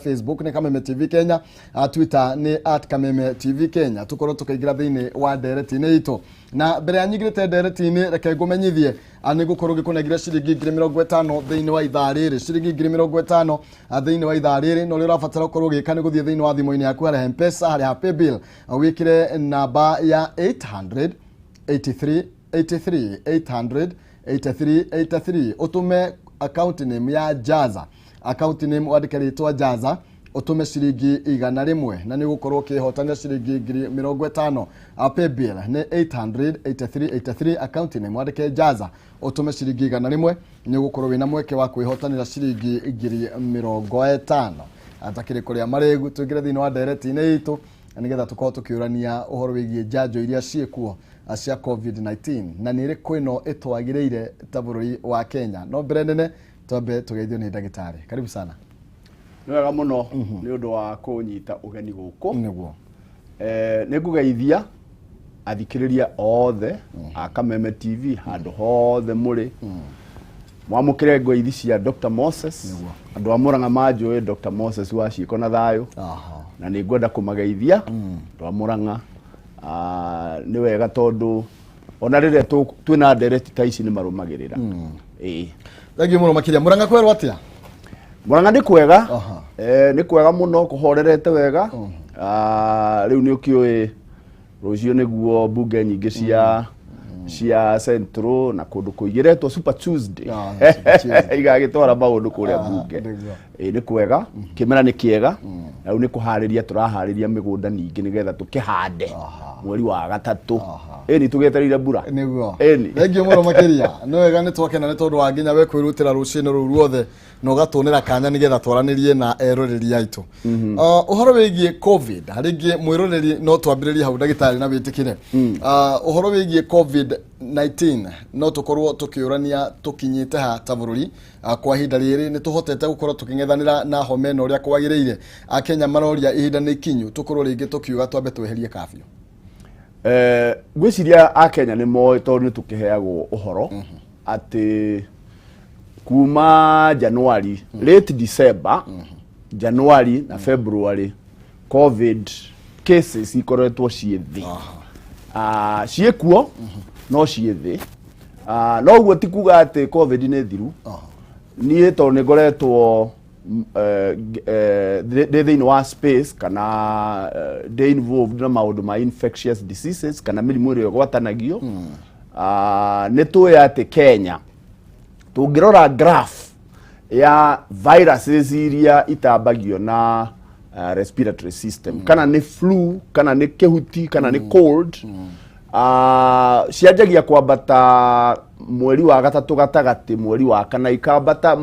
Facebook ni Kameme TV Kenya, Twitter ni @Kameme TV Kenya. Tukorwo tukigira thiini wa ndereti-ini itu. Na mbere ya nyigirite ndereti-ini reke ngumenyithie ani gukorwo gikunegira ciringi 50 thiini wa ithaa riri, ciringi 50 thiini wa ithaa riri. No ri urabatara gukorwo gika ni guthie thiini wa thimu-ini yaku hari M-Pesa, hari Paybill, wikire namba ya 800 83 83 800 83 83. Utume account name ya Jaza, account name wandike ritwa Jaza, utume ciringi 100 na ni gukorwo kihotania ciringi 50. Paybill ni 800 83 83, account name wandike Jaza, utume ciringi 100 ni gukorwo wina mweke wa kwihotanira ciringi 50. Atakire kuria maregu tugire thini wa ndereti-ini itu nigetha tukorwo tukiurania uhoro wigie njanjo iria ciekuo cia COVID-19 na nire kwino itwagireire ta bururi wa Kenya. No mbere nene twambe tugeithio ni ndagitari. Karibu sana. Ni wega muno ni undu wa kunyita ugeni guku. Niguo. Nigugeithia athikiriria othe a Kameme TV handu hothe muri. Mwamukire ngeithi cia Dr. Moses. Andu a Murang'a manjui Dr. Moses wa ciiko na thayo. Na ni ngwenda kumageithia andu a Murang'a. Ni wega tondu ona rire twina ndereti ta ici ni marumagirira. Thangi muno makiria. Murang'a kwerwo atia? Murang'a ni kwega. Ni kwega muno kuhorerete wega. Riu ni ukioi rucio niguo bunge nyingi cia Central na kundu kuigiretwo Super Tuesday. Igagitwara maundu kuria bunge. Ni kwega. Kimera ni kiega. Riu ni kuhariria turahariria migunda ningi nigetha tukihande mweri wa gatatu. Ni tugeterire mbura. Niguo. Thangi muno makiria. No wega ni twakena ni tondu wa nginya we kwirutira rucini ru ruothe no gatunira kanya nigetha twaranirie na eroreri aitu. Uhoro wigie COVID, haringi mwiroreri no twambiririe hau ndagitari na witikire. Uhoro wigie COVID-19 no tukorwo tukiurania tukinyite ha ta bururi kwa ihinda riri ni tuhotete gukorwo tukingethanira na home no ria kwagireire. Akenya maroria ihinda ni kinyu tukorwo ringi tukiuga twambe tweherie kafyu. Gwiciria Akenya ni moe tondu tukiheagwo uhoro ati kuma January, late December, January na February, COVID cases ikoretwo ciithi. Ciekuo no ciithi. No uguo ti kuga ati COVID ni thiru. Ni to ni ngoretwo thiini wa space kana de involved na maundu ma infectious diseases kana mirimu ĩrĩa gwatanagio. Ni tuwe ati Kenya tungirora graph ya viruses iria itambagio na respiratory system kana ni flu kana ni kehuti kana ni cold, cianjagia kwambata mweri wa gatatu gatagati mweri wa kana ikambata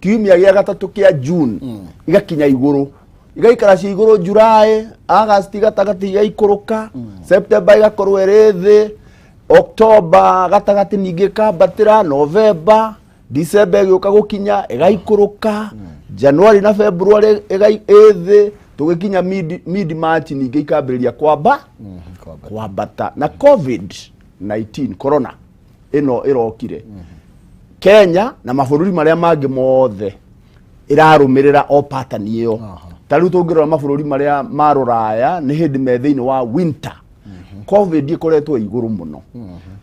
kiumia gĩa gatatu kia June igakinya iguru, igaikara ci iguru July, August gatagati igaikuruka, September igakorwo irithi, October gatagati ningi kambatira, November, December gĩuka gukinya igaikuruka, January na February ithi, tugikinya mid March ningi ikambiriria kwambata. Na COVID-19 corona ino irokire Kenya na mabũrũri maria mangi mothe irarumirira o pattern iyo. Tariu tungirora mabũrũri maria maruraya ni hindi me thiini wa winter. COVID ikoretwo iguru muno.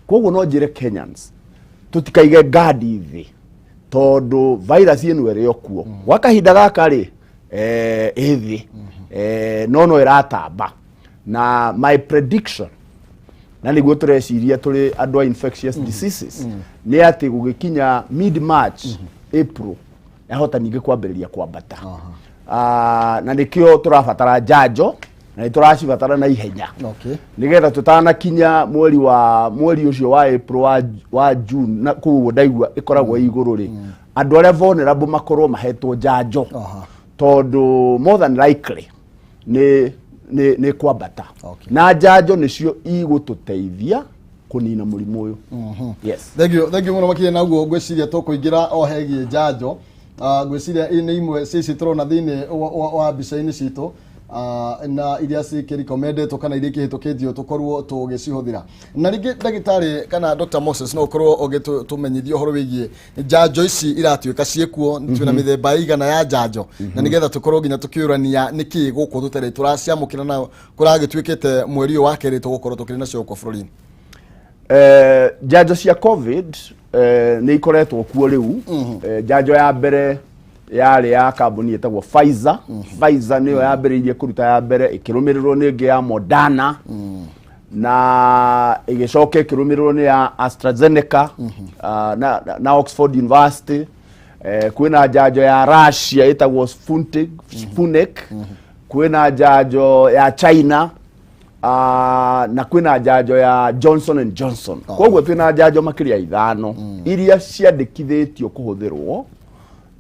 Koguo no njire Kenyans tutikaige gadi ithi tondu virus ino iri okuo. Wakahinda gaka ri ithi no iratamba. Na my prediction na niguo tureciria turi andu a infectious diseases ni ati gugikinya mid March, April yahota ningi kwambiriria kwambata. Na nikio turabatara njanjo na ituracibatara na ihenya. Nigetha tutana kinya mweri ucio wa April wa June na kuguo ndaigua ikoragwo iguru ri andu aria vulnerable makorwo mahetwo njanjo tondu more than likely ni kwambata. Na njanjo nicio igututeithia kunina murimu uyu. Yes. Thank you muno makiria naguo ngwiciria tukuingira o hegie njanjo. Ngwiciria ni imwe cici turona thiini wa bica-ini citu na iria ci recommended kana iria kihitũkĩtio tũkorwo tũgĩcihũthĩra. Na rĩngĩ ndagĩtarĩ kana Dr. Moses no ũkorwo ũgĩtũmenyithia ũhoro wĩgiĩ njanjo ici iratuĩka ciĩkuo twĩna mĩthemba igana ya njanjo na nĩgetha tũkorwo nginya tũkĩũrania nĩkĩ gũkũ tũtarĩ tũraciamũkĩra na kũragĩtuĩkĩte mweri ũyũ wa kerĩ tũgũkorwo tũkĩrĩ nacio gũkũ bũrũri-inĩ. Njanjo cia COVID nĩ ikoretwo kuo rĩu. Njanjo ya mbere yarĩ ya kambuni ĩtagwo Pfizer. Pfizer nĩyo yambĩrĩirie kũruta ya mbere, ĩkĩrũmĩrĩrwo nĩ ĩngĩ ya Moderna na ĩgĩcoka ĩkĩrũmĩrĩrwo nĩ ya AstraZeneca na Oxford University. Kwĩna njanjo ya Russia ĩtagwo Sputnik. Kwĩna njanjo ya China na kwĩna njanjo ya Johnson and Johnson. Koguo twĩna njanjo makĩria ithano iria ciandĩkithĩtio kũhũthĩrwo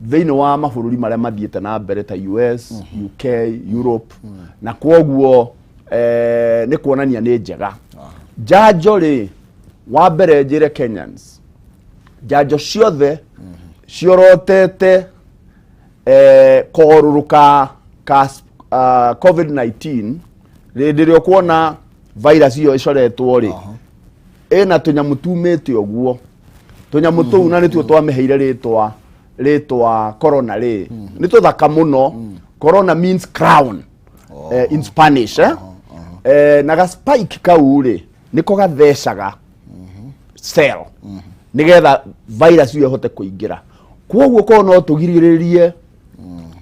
thĩinĩ wa mabũrũri marĩa mathiĩte na mbere ta US, UK, Europe na koguo nĩ kuonania nĩ njega. Njanjo rĩ, wa mbere njĩre Kenyans, njanjo ciothe ciorotete kũgarũrũka ka COVID-19 rĩndĩ rĩo kuona virus iyo icoretwo rĩ, ĩna tũnyamũ tumĩte ũguo. Tũnyamũ tũu na nĩtuo twamĩheire rĩtwa corona rĩ. Nĩ tũthaka mũno. Corona means crown in Spanish. Na ga spike kau rĩ nĩko gathecaga cell nĩgetha virus iyo ĩhote kũingĩra. Koguo ko no tũgirĩrĩrie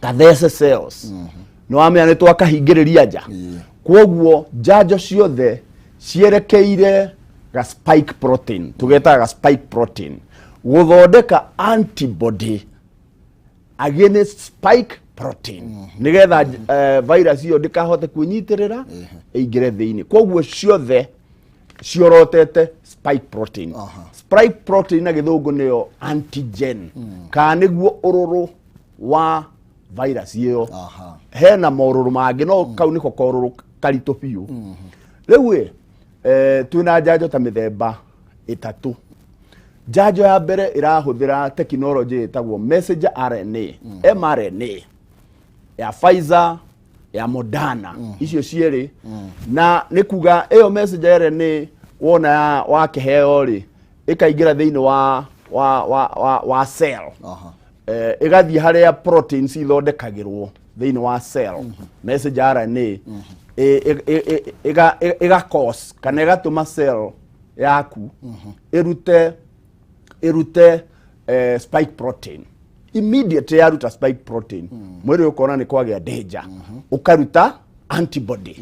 gathece cells. No amenya nĩ twakahingĩrĩria nja. Koguo njanjo ciothe cierekeire ga spike protein, tugeta ga spike protein, gũthondeka antibody against spike protein nĩgetha virus iyo ndĩkahote kwĩnyitĩrĩra ĩingĩre thĩinĩ. Koguo ciothe ciorotete spike protein. Spike protein na gĩthũngũ nĩyo antigen, kana nĩguo ũrũrũ wa virus iyo. Hena maũrũrũ mangĩ no kau nĩko kaũrũrũ karitũ biũ. Rĩu twĩna njanjo ta mĩthemba ĩtatũ. Njanjo ya mbere ĩrahũthĩra tekinoronjĩ ĩtagwo messenger RNA, mRNA, ya Pfizer, ya Moderna. Icio cierĩ na nĩ kuga ĩyo messenger RNA wona wakĩheo rĩ ĩkaingĩra thĩinĩ wa cell. Ĩgathiĩ harĩa proteins ithondekagĩrwo thĩinĩ wa cell. Messenger RNA ĩgakos kana ĩgatũma cell yaku ĩrute spike protein. Immediately yaruta spike protein, mwĩrĩ ũkona nĩ kwagĩa danger, ũkaruta antibody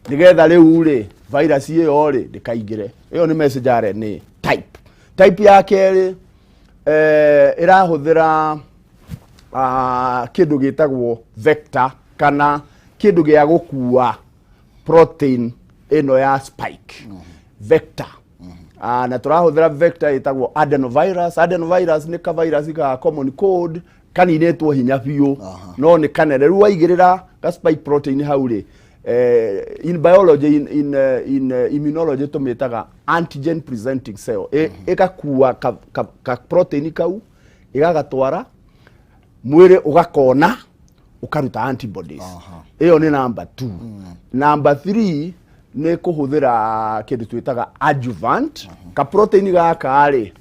nĩgetha rĩu rĩ virus ĩyo rĩ ndĩkaingĩre. Ĩyo nĩ messenger RNA type. Type ya kerĩ ĩrahũthĩra kĩndũ gĩtagwo vector kana kĩndũ gĩa gũkua protein ĩno ya spike. Vector. Na tũrahũthĩra vector ĩtagwo adenovirus. Adenovirus nĩ ka virus ka common cold kaninĩtwo hinya biũ no nĩ kanene. Rĩu waigĩrĩra ka spike protein hau rĩ, in biology, in immunology tũmĩtaga antigen presenting cell. Ĩgakua ka protein kau ĩgagatwara mwĩrĩ ũgakona ũkaruta antibodies. Ĩyo nĩ number 2. Number 3 nĩ kũhũthĩra kĩndũ twĩtaga adjuvant. Ka protein gaka rĩ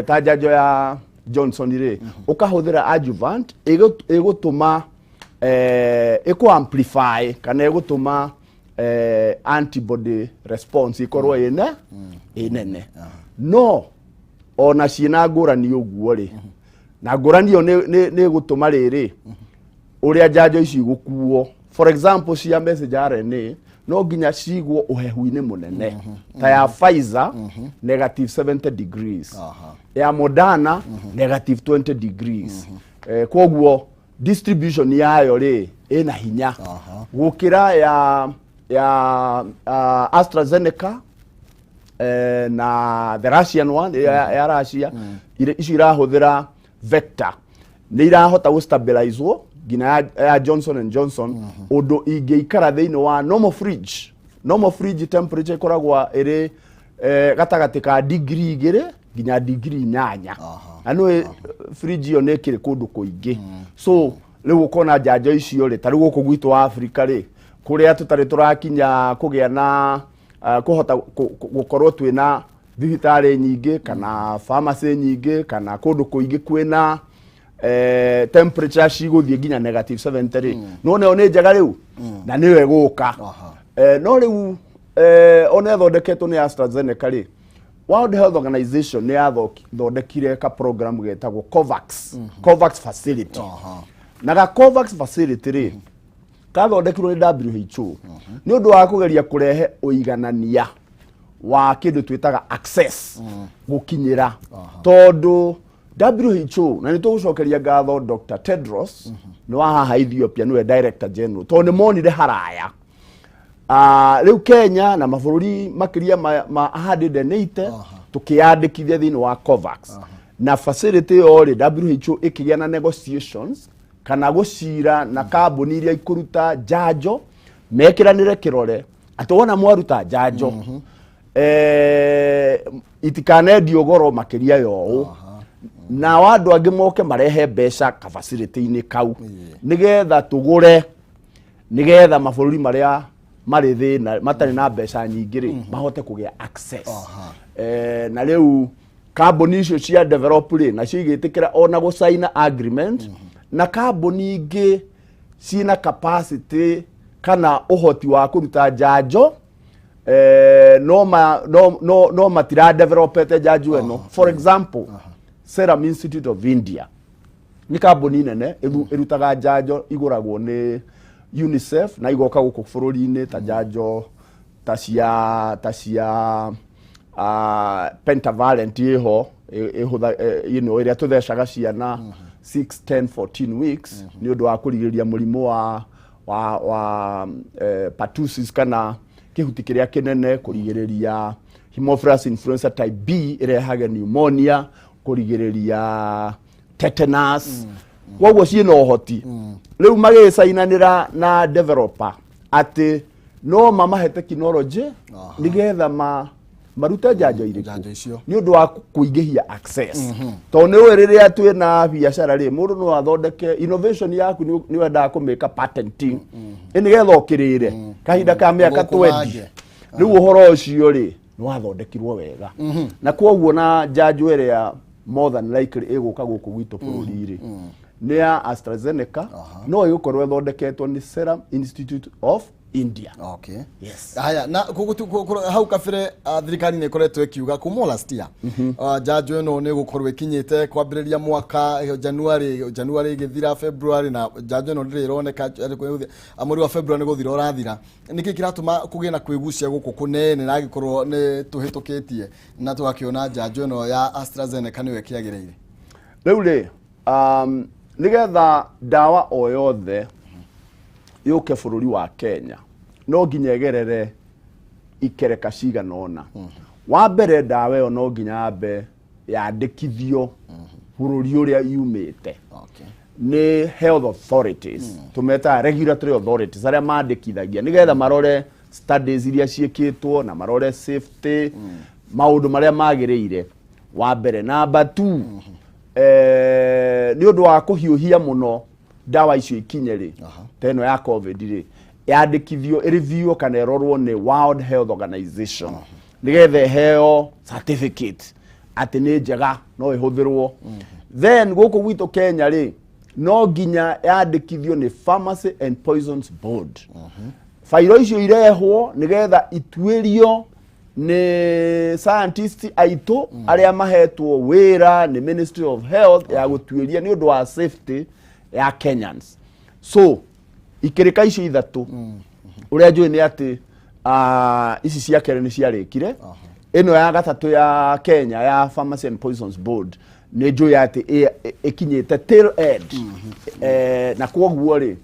ta njanjo ya Johnson rĩ ũkahũthĩra adjuvant ĩgũtũma amplify kana ĩgũtũma antibody response ikorwo ĩnene. No ona ciĩna ngũrani ũguo rĩ, na ngũrani ĩyo nĩ ĩgũtũma rĩrĩ ũrĩa njanjo ici igũkuo. For example, cia messenger RNA no nginya cigwo ũhehu-inĩ mũnene. Ta ya Pfizer -70 degrees, ya Moderna -20 degrees. Koguo distribution yayo rĩ ĩna hinya gũkĩra ya AstraZeneca na the Russian one ya Russia. Icio irahũthĩra vector nĩ irahota gũstabilizewo nginya ya Johnson and Johnson ũndũ ingĩikara thĩinĩ wa normal fridge. Normal fridge temperature ĩkoragwo ĩrĩ gatagatĩ ka degree 2 nginya degree 8. Na no fridge iyo nĩ kĩrĩ kũndũ kũingĩ. So riu ukona njanjo icio ri tari guku gwitu Africa ri kuria tutari turakinya kugia na kuhota gukorwo twina thibitari nyingi kana pharmacy nyingi kana kundu kuingi kwina temperature ciguthie nginya -70 ri no ne one njaga riu na niwe guka no riu one thondeketwo ni AstraZeneca ri World Health Organization ni yathondekire ka program getagwo COVAX facility na ga COVAX facility ri kathondekirwo ni WHO ni undu wa kugeria kurehe uiganania wa kindu twitaga access gukinyira tondu WHO na nitugucokeria ngatho Dr. Tedros ni wa haha Ethiopia niwe Director General tondu monire haraya riu Kenya na mabũrũri makiria ma 180 tukiandikithia thini wa COVAX na facility ori WHO ikigia na negotiations kana gucira na kambuni iria ikuruta njanjo mekiranire kirore atwona mwaruta njanjo itikanendio goro makiria yo na wandu angi moke marehe mbeca ka facility ini kau nigetha tugure nigetha mabũrũri maria mari thina matari na mbeca nyingi ri mahote kugia access na riu kambuni icio cia develop ri na cigitikira ona go sign agreement na kambuni ingi cina capacity kana uhoti wa kuruta njanjo no matira developete njanjo eno for example Serum Institute of India ni kambuni nene irutaga njanjo iguragwo ni UNICEF na igoka guku bũrũri-inĩ ta njanjo ta cia pentavalent iho iria tuthecaga ciana 6 10 14 weeks ni undu wa kurigiriria murimu wa pertussis kana kihuti kiria kinene kurigiriria Haemophilus influenza type B irehaga pneumonia kurigiriria tetanus woguo ciina uhoti riu magicainanira na developer ati no mamahe technology nigetha maruta njanjo iriku ni undu wa kuingihia access to ni we riria twina biashara ri mundu no athondeke innovation yaku ni wenda ku make patenting nigetha ukirire kahinda ka miaka 20 riu uhoro ucio ri no athondekirwo wega na koguo na njanjo iria more than likely iguka guku gwitu bũrũri ri ni ya AstraZeneca no igukorwo ithondeketwo ni Serum Institute of India. Okay. Yes. Haya na hau kabere thirikari ni ikoretwo ikiuga kuma last year njanjo ino ni gukorwo ikinyite kwambiriria mwaka January igithira February na njanjo ino ndiri ironeka mweri wa February ni guthira urathira niki kiratuma kugie na kwigucia guku kunene na gikorwo ni tuhitukitie na tugakiona njanjo ino ya AstraZeneca niwe kiagiriire riu ri nigetha dawa o yothe yuke bũrũri wa Kenya no nginya egerere ikereka cigana ona wa mbere dawa yo no nginya ambe yandikithio bũrũri uria yumite ni health authorities tumeta regulatory authorities aria mandikithagia nigetha marore studies iria ciekitwo na marore safety maundu maria magiriire wa mbere number 2 ni undu wa kuhiuhia muno dawa icio ikinyeri teno ya covid ri yandikithio review kana erorwo ni World Health Organization nigethe heo certificate ati ni njega no ihuthirwo then guku gwitu Kenya ri no nginya yandikithio ni Pharmacy and Poisons Board fairo icio irehwo nigetha ituirio ni scientist aitu aria mahetwo wira ni Ministry of Health ya gutuiria ni undu wa safety ya Kenyans so ikirika icio ithatu uria njui ni ati ici cia kere ni ciarikire ino ya gatatu ya Kenya ya Pharmacy and Poisons Board ni njui ati ikinyite tail end na koguo ri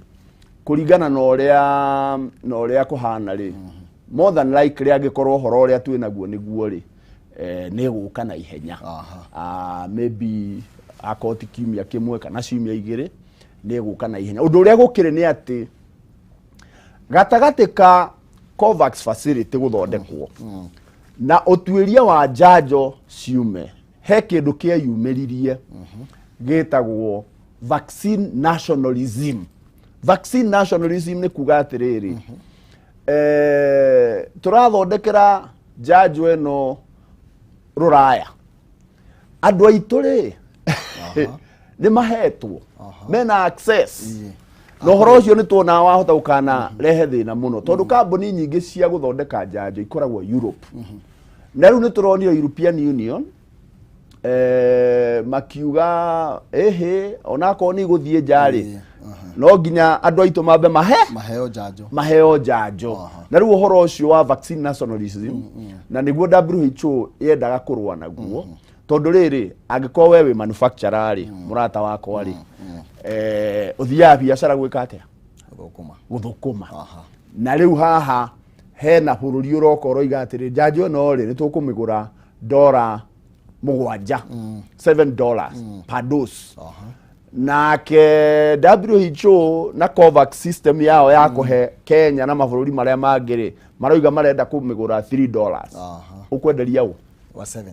kuringana na uria kuhana ri more than likely agikorwo horo uria twinaguo niguo ri ni guka na ihenya maybe akoti kiumia kimwe kana ciumia igiri ni guka na ihenya undu uria gukire ni ati gatagatika COVAX facility guthondekwo na utuiria wa njanjo ciume he kindu kia yumiririe gitagwo vaccine nationalism. Vaccine nationalism ni kuga atiriri turathondekera njanjo eno ruraya andu aitu ri ni mahetwo mena access no horo ucio ni tuona wahota ukana rehe thina muno tondu kambuni nyingi cia guthondeka njanjo ikoragwo Europe na riu ni turonio European Union makiuga onako ni guthie njari no nginya andu aitu mambe maheo njanjo na riu horo ucio wa vaccine nationalism na niguo WHO yendaga kurwa naguo tondu riri angiko wewe manufacturer ri murata wako ri uthia biashara gwika atia guthukuma na riu haha hena bururi urokoro igatiri njanjo no ri nitukumigura $7 per dose na ke WHO na COVAX system yao ya kuhe Kenya na mabũrũri maria mangiri maroiga marenda kumigura $3 ukwenderia u wa 7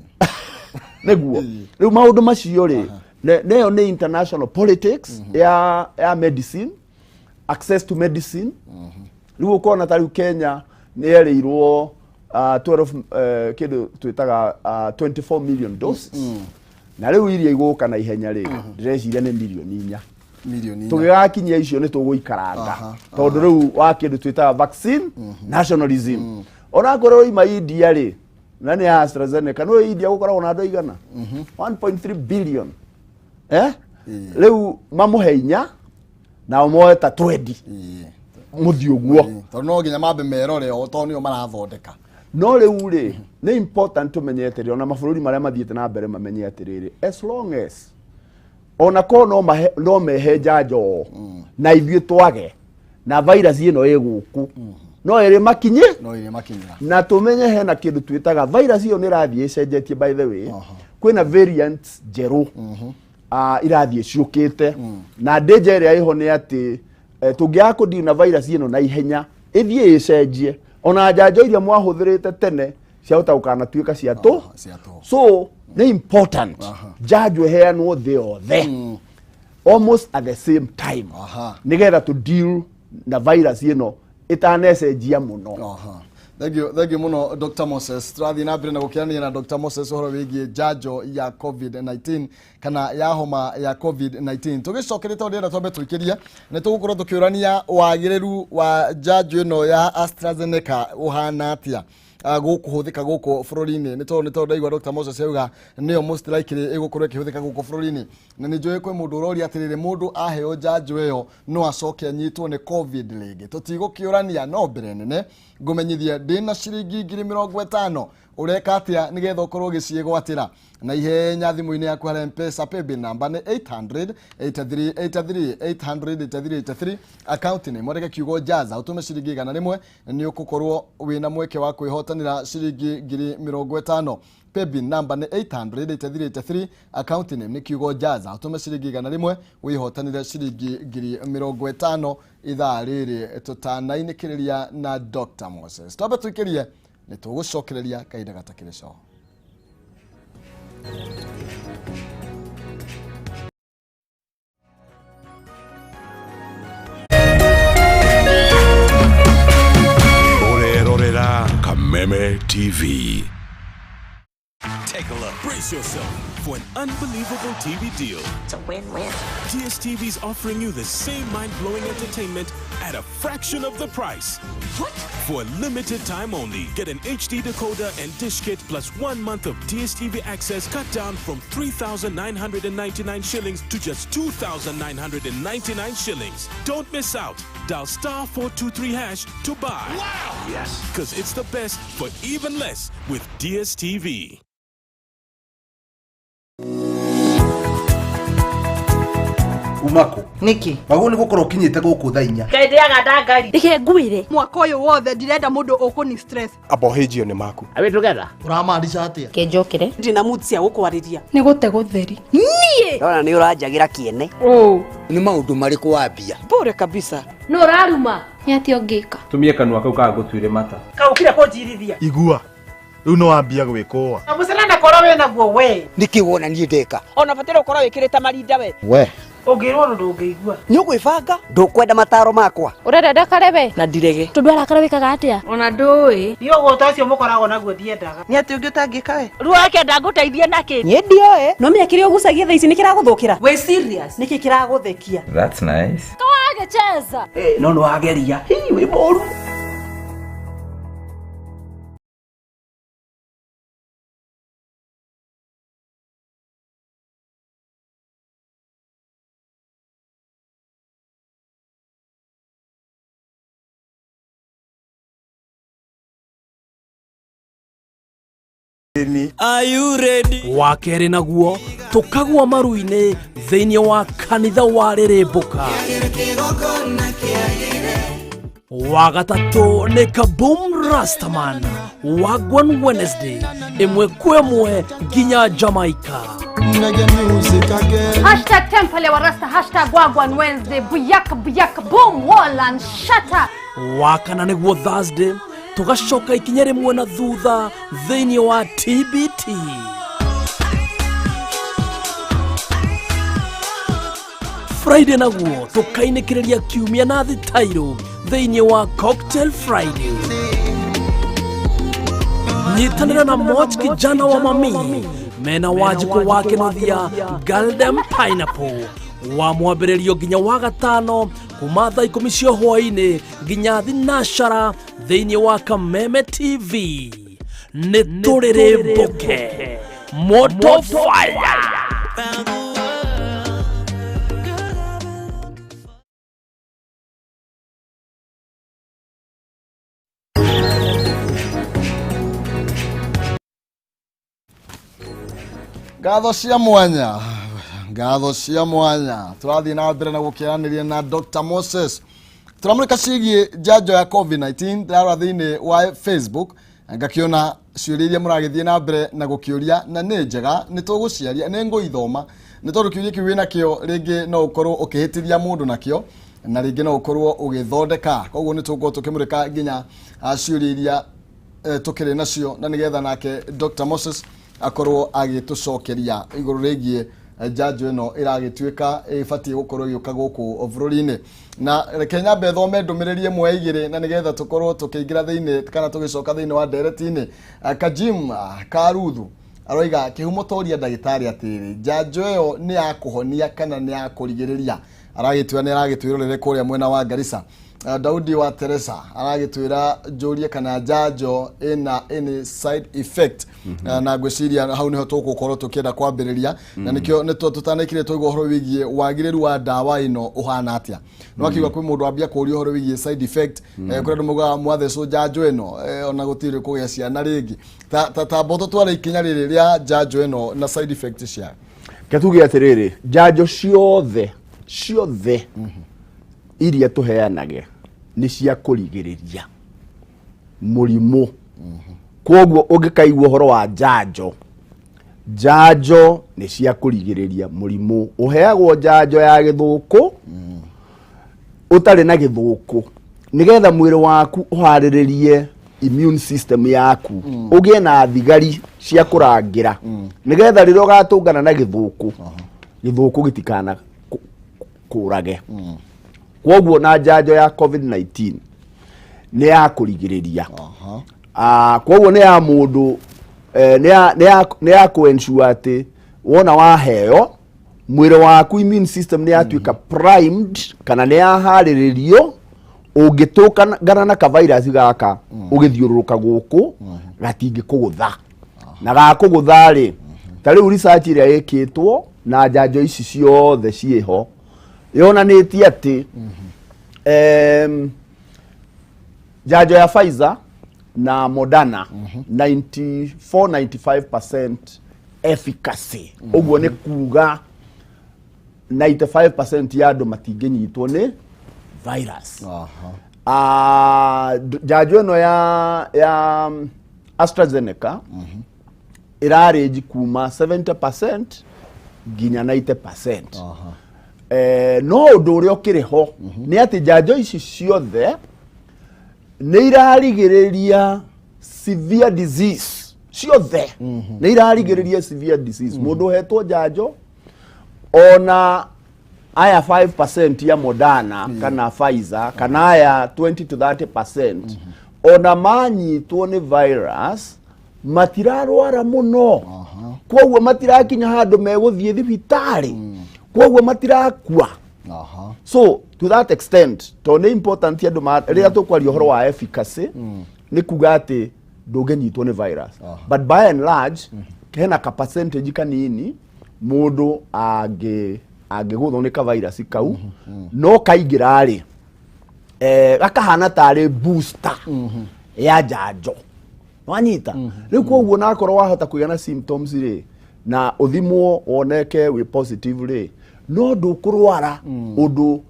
neguo riu maundu macio ri neyo ni international politics ya medicine, access to medicine. Riu ukona tariu Kenya ni erirwo 12 kidu twitaga 24 million doses na riu iria iguka na ihenya ri direciria ni milioni 4 tugigakinyia icio ni tuguikaranga tondu riu wa kindu twitaga vaccine nationalism ona korwo ima India ri na ni AstraZeneca no India gukoragwo na andu igana 1.3 billion riu mamuhe inya na omoe ta 20 muthio guo tondu no nginya mambe merore o tondu nio marathondeka no riu ri ni important tumenyete ri ona mabũrũri maria mathiete na mbere mamenye atiriri as long as ona ko no mehe njanjo na ithuĩ twage na virus ino iguku no iri makinyira na tumenye hena kindu twitaga virus iyo ni rathie icenjetie by the way kwina variants jeru irathie ciukite na danger ria iho ni ati tungia kudina na virus ino na ihenya ithie icenjie ona njanjo iria mwahuthirite tene ciahota ukana tuika ciatu so ni important njanjo heanwo the othe almost at the same time nigetha to deal na virus ino itanecenjia muno Thank you muno Dr. Moses. Turathi na mbere na gukiranira na Dr. Moses horo wigie njanjo ya COVID-19 kana ya homa ya COVID-19. Tugicokerete ndira twambe twikiria ni tugukorwo tukiurania wagiriru wa njanjo ino ya AstraZeneca uhana atia gukuhuthika guku bururi-ini ni tondu ndaigwa Dr. Moses yauga niyo most likely igukorwo ikihuthika guku bururi-ini na ni njui kwi mundu urori atiriri mundu aheo njanjo iyo no acoke anyitwo ni COVID ringi tutigukiurania no mbere nene ngumenyithie ndina ciringi 50,000 ureka atia nigetha ukorwo giciegwatira na ihenya thimu-ini yaku hari M-Pesa paybill number ni 800-8383 account name ureke kiugo jaza utume ciringi 100 ni ukukorwo wina mweke wa kwihotanira ciringi 50,000 paybill number ni 800-8383 account name ni kiugo jaza utume ciringi 100 wihotanire ciringi 50,000 ithaa riri tutanainikiria na Dr. Moses twambe twikirie ni tugucokereria kaida gatakire co Orerorera Kameme TV. Take a look. Brace yourself for an unbelievable TV deal. It's a win-win. DSTV is offering you the same mind-blowing entertainment at a fraction of the price. What? For a limited time only, get an HD decoder and dish kit plus 1 month of DSTV access cut down from 3,999 shillings to just 2,999 shillings. Don't miss out. Dial *423# to buy. Wow! Yes. Because it's the best for even less with DSTV. Umako Niki wagu ni gukorwo kinyite guku thaa 4 Kaendeaga ndangari. Reke ngwire mwaka uyu wothe ndirenda mundu ukuni stress. Abohejio ni maku. Are we together? uramaanisha atia Kenjokere. Ndina mood cia gukwariria. Ni gute gutheri. Nie. Ndona ni uranjagira kiene. Oh. Ni maundu mariku wambia. Pore kabisa. No raruma. Ni ati ongika. tumie kanua kau ka gutwire mata Kaukire kunjirithia. Igua. Riu no wambia gwikoa. Amusana na koro we naguo we. Niki wona ni ndeka. Ona fatira ukoro wikirita marinda we. we Ongirwo ndungĩigua. Nĩ ũgwĩbanga ndũkwenda mataro makwa. Urenda ndakarebe Na ndirege. Tondũ arakara wĩkaga atĩa? Ona ndũĩ. Nĩ ũgũta ũcio mũkoragwo naguo ndiendaga. Nĩ atĩ ũngĩ ũtangĩka we. Ruo wake ndangũteithia nakĩ? Niĩ ndioĩ. No mĩaka kĩrĩa ũgucagia thaa ici nĩ kĩragũthũkĩra. We serious? Nĩkĩ kĩragũthekia? That's nice. Kawagecheza. No nĩ wageria. Hii wĩ mũru. Are you ready? Wakere naguo tukagwa maru-inĩ thĩinĩ wa kanitha wa Rĩrĩmbũka. Wagatatũ nĩ Kaboom Rastaman Wagwan Wednesday imwe kwa imwe nginya Jamaica. Hashtag Temple wa Rasta, hashtag Wagwan Wednesday, buyak buyak boom wall and shatter. Wakana nĩguo Thursday tugacoka ikinya rĩmwe na thutha thĩinĩ wa TBT. Friday naguo tukainĩkĩrĩria kiumia na thitairo thĩinĩ wa Cocktail Friday. Nyitanĩra na Moch kijana wa mami mena wajiko wake nothia Golden Pineapple wa mwambĩrĩrio nginya wa gatano kuma thaa 10 cia hwaĩ-inĩ nginya thinashara thĩinĩ wa Kameme TV. Nĩ tũrĩrĩmbũke Moto Fire. Ngatho cia mwanya turathi na mbere na gukiranĩria na Dr. Moses. Turamulika ciĩgiĩ njanjo ya COVID-19 ndara thĩinĩ wa Facebook ngakiona ciũria iria mũragĩthiĩ na mbere na gũkĩũria na nĩ njega nĩ tũgũciaria nĩ ngũithoma nĩ tondũ kiũria kĩu wĩna kĩo rĩngĩ no ũkorwo ũkĩhĩtithia mũndũ nakĩo na rĩngĩ no ũkorwo ũgĩthondeka. Koguo nĩ tũgũkorwo tũkĩmũrĩka nginya ciũria iria tukĩrĩ nacio na nĩgetha nake Dr. Moses akorwo agĩtũcokeria igũrũ rĩgiĩ njanjo ĩno ĩragĩtuĩka ĩbatiĩ gũkorwo ĩgĩũka gũkũ bũrũri-inĩ. Na Kenya thome ndũmĩrĩri ĩmwe igĩrĩ na nĩgetha tũkorwo tũkĩingĩra thĩinĩ kana tũgĩcoka thĩinĩ wa ndereti-inĩ. Kajim Karuthu aroiga kĩhumo toria ndagĩtarĩ atĩrĩ njanjo ĩyo nĩ ya kũhonia kana nĩ ya kũrigĩrĩria. Aragĩtua nĩ aragĩtwĩrorere kũrĩa mwena wa Garissa. Daudi wa Teresa aragĩtwĩra njũrie kana njanjo ĩna any side effect. Na ngwĩciria hau nĩho tũgũkorwo tũkĩenda kwambĩrĩria na nĩkĩo tũtanaikire tũigua ũhoro wĩgiĩ wagĩrĩru wa ndawa ĩno ũhana atĩa. No akiuga kwĩ mũndũ ambia kũũria ũhoro wĩgiĩ side effect kũrĩa andũ moigaga mwathecwo njanjo ĩno ona gũtirĩ kũgĩa ciana rĩngĩ ta mboto twara ikinya rĩrĩ rĩa njanjo ĩno na side effect ciayo. Ketuge atĩrĩrĩ njanjo ciothe iria tuheanage ni cia kurigiriria murimu. Koguo ungikaigua horo wa njanjo ni cia kurigiriria murimu. Uheagwo njanjo ya githuku utari na githuku nigetha mwiri waku uhariririe immune system yaku ugie na thigari cia kurangira nigetha riria ugatungana na githuku gitikana kurage. Koguo na njanjo ya COVID-19 ni ya kurigiriria. Koguo ni ya mundu ni ya ku-ensure ati wona waheo mwiri waku immune system ni yatuika primed kana ni yahariririo ungitũkana na ka virus gaka ugithiururuka guku gatingi kugutha na gakugutha ri ta riu research iria ikitwo na njanjo ici ciothe ciiho yonanĩtie atĩ njanjo ya Pfizer na Moderna 94-95% efficacy. Ũguo nĩ kuga 95% ya andũ matingĩnyitwo nĩ virus. Njanjo ĩno ya AstraZeneca ĩrarĩnji kuma 70% nginya 90%. No ũndũ ũrĩa ũkĩrĩ ho nĩ atĩ njanjo ici ciothe nĩ irarigĩrĩria severe disease ciothe. Nĩ irarigĩrĩria severe disease. Mũndũ hetwo njanjo ona aya 5% ya Moderna kana Pfizer kana aya 20 to 30% ona manyitwo ni virus matirarwara muno kwoguo matirakinya handu meguthie thibitari kwoguo matirakua so to that extent to ni important andu ria tukwaria horo wa efficacy ni kuga ati ndungenyitwo ni virus but by and large kena ka percentage kanini mundu agiguthwo ni ka virus kau no kaigira ri gakahana tari booster ya janjo wanyita riu kwoguo nakorwo wahota kugia na symptoms ri na uthimwo woneke we positive ri no ndukurwara undu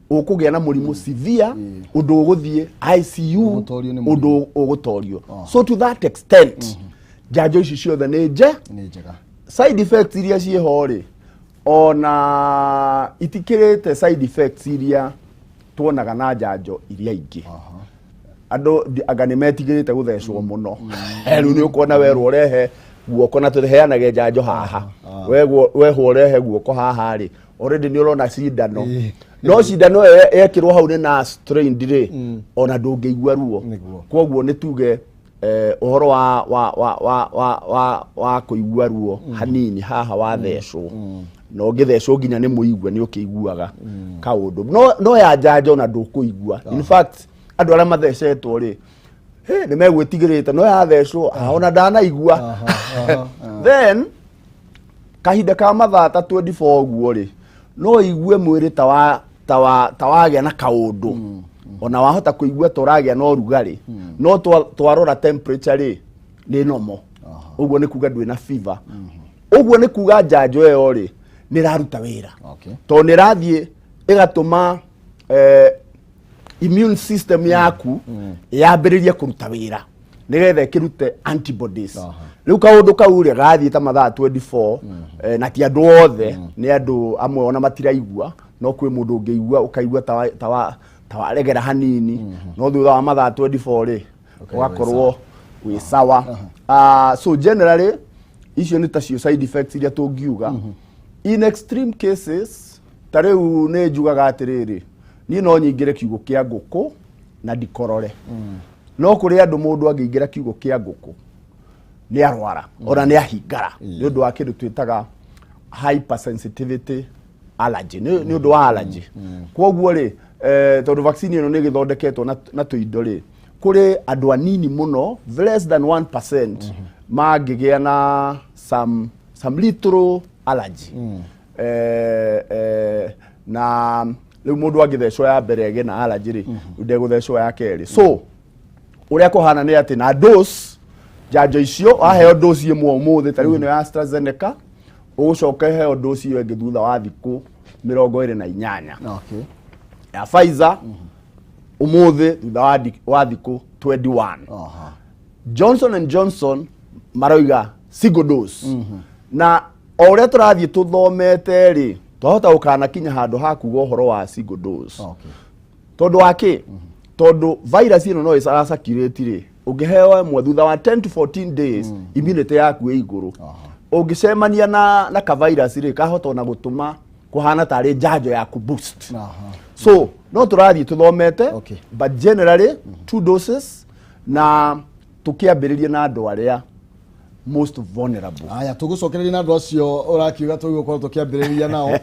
ukugia na murimu severe undu uguthie ICU undu ugutorio so to that extent janjo ici ciothe ni njega side effects iria cie hori ona itikirite side effects iria tuonaga na janjo iria ingi andu anga ni metigirite guthecwo muno riu ni ukona werwo rehe guoko na tuheanage janjo haha weho rehe guoko haha ri already ni urona cindano no cindano yekirwo hau ni na strain dire ona ndungeigua ruo kwoguo ni tuge uhoro wa kuigua ruo hanini haha wathecwo no ngithecwo nginya ni muigua ni ukiguaga kaundu no ya janjo na ndukuigua in fact andu ara mathecetwo ri ni megwitigirite no yathecwo ona ndanaigua then kahinda ka mathaa 24 guo ri no igue mwiri tawagia na kaundu ona wahota kuigua toragia no rugari no twarora temperature ri ni nomo uguo ni kuga ndwina fever uguo ni kuga janjo eyo ri ni raruta wira to ni rathie igatuma immune system yaku yambiriria kuruta wira nigetha kirute antibodies riu kaundu kau ri gathie ta mathaa 24 na ti andu othe ni andu amwe ona matiraigua no kwi mundu ungeigua ukaigua tawaregera hanini no thutha wa mathaa 24 ri ugakorwo wi sawa so generally icio ni tacio side effects iria tungiuga in extreme cases tariu ne njugaga atiriri ni no nyingire kiugo kia nguku na dikorore no kuri andu mundu angiingira kiugo kia nguku ni arwara ona ni ahingara ni undu wa kindu twitaga hypersensitivity allergy ni undu wa allergy kwoguo ri tondu vaccine ino ni githondeketwo na tuindo ri kuri andu anini muno less than 1% mangigia na some little allergy na riu mundu angithecwo ya mbere age na allergy ri ndeguthecwo ya keri so uria kuhana ni ati na dose janjo icio aheo dose imwe umuthi tariu ino ya AstraZeneca ugucoka heo dose iyo ingi thutha wa thiku 28 ya Pfizer umuthi thutha wa thiku 21 Johnson and Johnson maroiga single dose na oria turathie tuthomete ri twahota gukana kinya handu hakuga uhoro wa single dose tondu waki tondu virus ino no isaracirculate ri ungiheo mwe thutha wa 10 to 14 days immunity yaku ĩ iguru ungicemania na ka virus ri kahota na gutuma kuhana tari janjo ya ku boost so no turathie tuthomete but generally 2 doses na tukiambiriria na andu aria most vulnerable aya tugucokereria na andu acio urakiuga tugukorwo tukiambiriria nao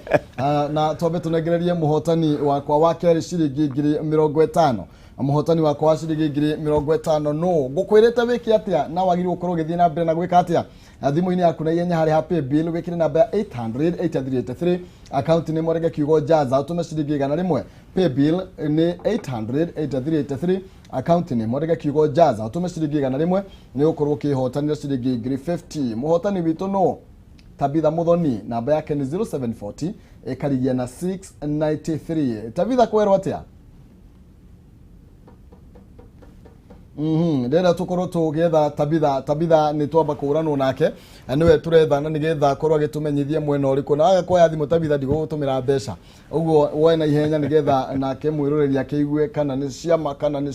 na twambe tunengererie muhotani wakwa wa keri ciringi 50,000 muhotani wakwa wa ciringi 50,000 no ngukwirite wiki atia na wagiri gukorwo githie na mbere na gwika atia thimu-ini yaku na ihenya hari happy bill wikire namba ya 800-833 account ni morege kiugo jaza utume ciringi 100 pay bill ni 800-833 account ni morege kiugo jaza utume ciringi 100 ni ukorwo kihotanira ciringi 50 muhotani witu no Tabitha Muthoni namba yake ni 0740 ekarigia na 693 Tabitha kwerwo atia ndenda tukorwo tugetha Tabitha ni twamba kuranwo nake niwe turetha na nigetha korwo agitumenyithie mwena uriku na aga kwa thimu Tabitha ndigutumira mbeca uguo woe na ihenya nigetha nake mwiroreria kiigue kana ni ciama kana ni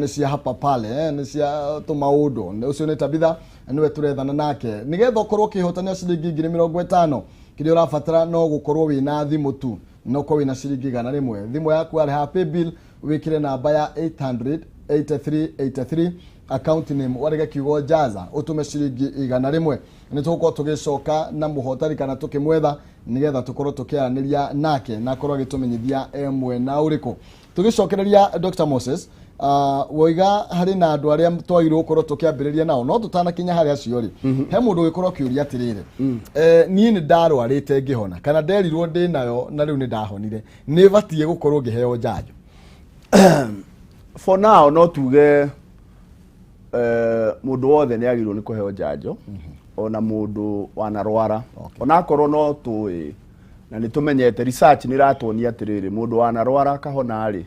cia hapa pale ni cia tumaundu ucio ni Tabitha niwe turethana nake nigetha korwo kihotania ciringi 50,000 kiri urabatara no gukorwo wina thimu tu no ko wina ciringi 100 thimu yaku ari ha pay bill wikire namba ya 800-8383 account name warega kiugo jaza utume ciringi 100 ni tuko tugicoka na muhotari kana tukimwetha nigetha tukorwo tukiaraniria nake na korwo gitumenyithia emwe na uriko tugicokereria Dr. Moses woiga hari na andu aria twagirwo gukorwo tukiambiriria nao no tutanakinya hari acio ri he mundu gikorwo kiuria atirire nie ni ndarwarite ngihona kana nderirwo ndi nayo na riu ni ndahonire ni batie gukorwo ngiheo njanjo for now no tuge mundu wothe ni agirwo ni kuheo njanjo ona mundu wanarwara ona akorwo no tui na ni tumenyete research ni ratuonia atiriri mundu wanarwara kahona ri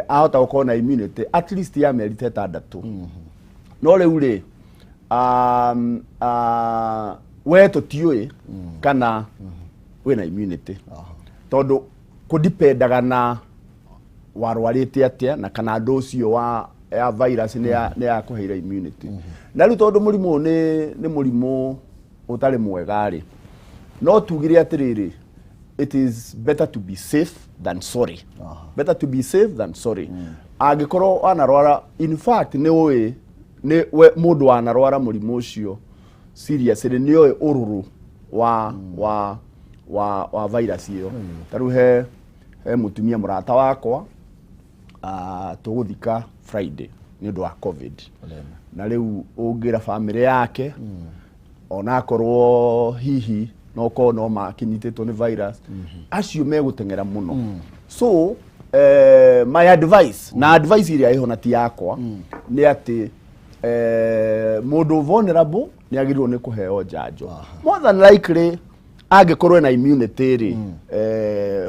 ahota gukorwo na immunity at least ya meri 6 no riu ri we tutiui kana wina immunity tondu kudipendaga na warwarite atia na kana docio wa ya virus ni ya kuheira immunity na riu tondu murimu ni murimu utari mwega ri no tugire atiriri it is better to be safe than sorry better to be safe than sorry angikorwo anarwara in fact ni we mundu anarwara murimu ucio serious ni we ururu wa virus iyo taru he mutumia murata wakwa tuguthika Friday ni undu wa covid na riu ungira family yake ona akorwo hihi no ko no makinyititwo ni virus acio megutengera muno so my advice na advice iria ihona ti yakwa ni ati mundu vulnerable ni agirwo ni kuheo njanjo more than likely angikorwo na immunity ri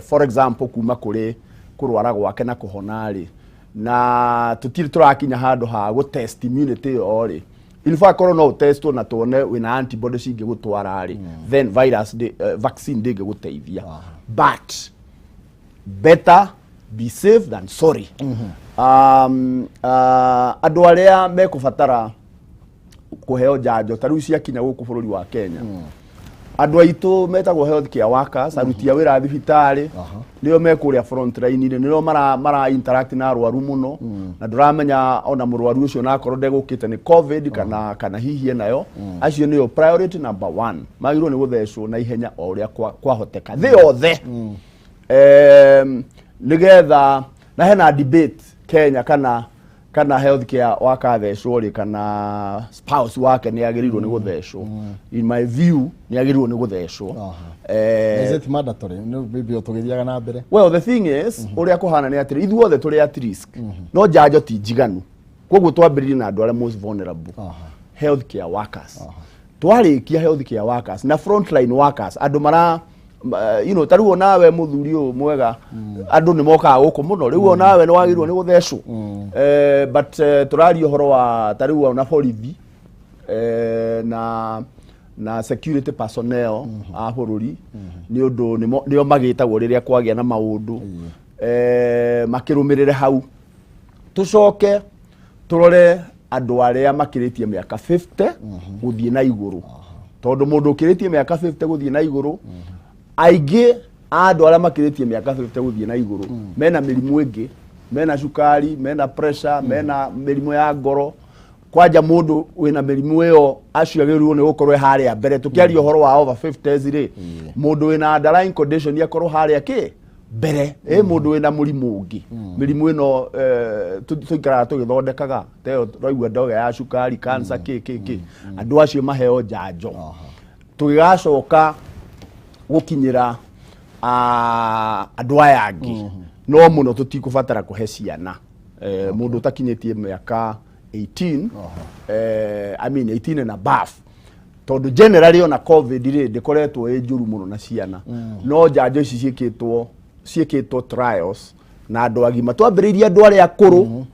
for example kuma kuri kurwara gwake na kuhona ri na tutiri turakinya handu ha go test immunity ori in fact korwo no test na tuone wina antibodies ingi gutwara ri then virus vaccine ndingi guteithia but better be safe than sorry andu aria mekubatara kuheo njanjo tariu cia kinya guku bururi wa Kenya andu aitu metagwo health care workers aruti a wira thibitari nio mekuria front line ni nio mara interact na arwaru muno na duramenya ona murwaru ucio na akorwo ndegukite ni covid kana hihi nayo acio nio priority number 1 magirwo ni guthecwo na ihenya o uria kwahoteka thi othe nigetha na hena debate Kenya kana health care wakathecwo ri kana spouse wake ni agirirwo ni guthecwo in my view ni agirirwo ni guthecwo is it mandatory no bibi otugithiaga na mbere well the thing is uria kuhana ni atiri ithuothe turi at risk no njanjo ti njiganu koguo twambiririe na andu aria most vulnerable health care workers twarikia health care workers na frontline workers andu mara taruo nawe muthuri u mwega andu ni moka guku muno riu nawe ni wagirwo ni guthecwo but turari uhoro wa taruo na borithi na security personnel a bururi ni undu nio magitagwo riria kwagia na maundu makirumirire hau tucoke turore andu aria makiritie miaka 50 guthie na iguru tondu mundu ukiritie miaka 50 guthie na iguru aige andu aria makiritie miaka 50 guthie na iguru mena mirimu ingi mena cukari mena pressure mena mirimu ya ngoro kwanja mundu wina mirimu iyo acio agirirwo ni gukorwo haria mbere tukiaria uhoro wa over 50s ri mundu wina underlying condition yakorwo haria ki mbere mundu wina murimu ungi mirimu ino tuikara tugithondekaga teo roigwa ndoga ya cukari cancer ki andu acio maheo njanjo tugigacoka gukinyira andu aya angi no muno tutikubatara kuhe ciana mundu utakinyitie miaka 18 I mean 18 and above tondu generally ona covid ri ndikoretwo njuru muno na ciana no njanjo ici ciekitwo trials na andu agima twambiririe andu aria akuru